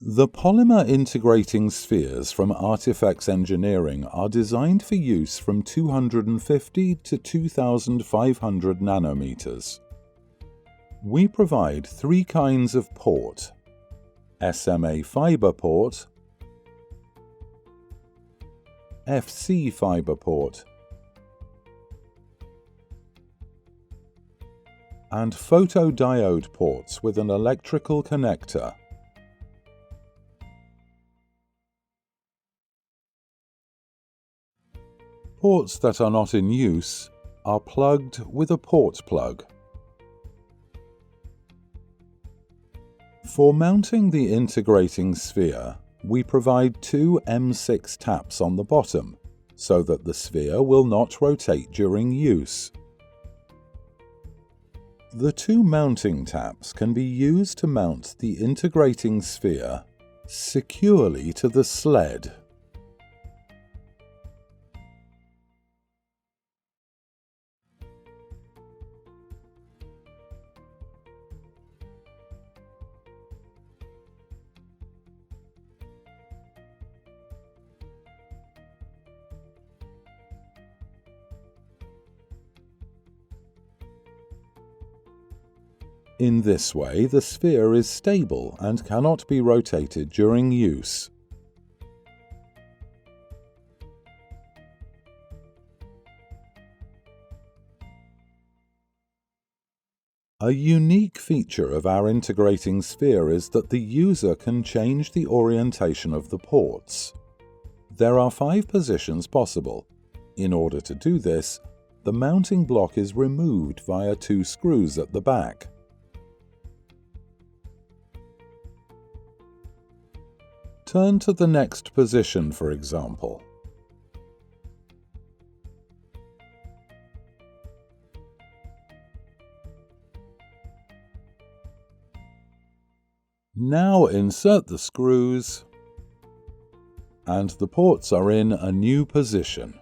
The polymer integrating spheres from Artifex Engineering are designed for use from 250 to 2500 nanometers. We provide three kinds of port: SMA fiber port, FC fiber port, and photodiode ports with an electrical connector. Ports that are not in use are plugged with a port plug. For mounting the integrating sphere, we provide two M6 taps on the bottom, so that the sphere will not rotate during use. The two mounting taps can be used to mount the integrating sphere securely to the sled. In this way, the sphere is stable and cannot be rotated during use. A unique feature of our integrating sphere is that the user can change the orientation of the ports. There are 5 positions possible. In order to do this, the mounting block is removed via 2 screws at the back. Turn to the next position, for example. Now insert the screws, and the ports are in a new position.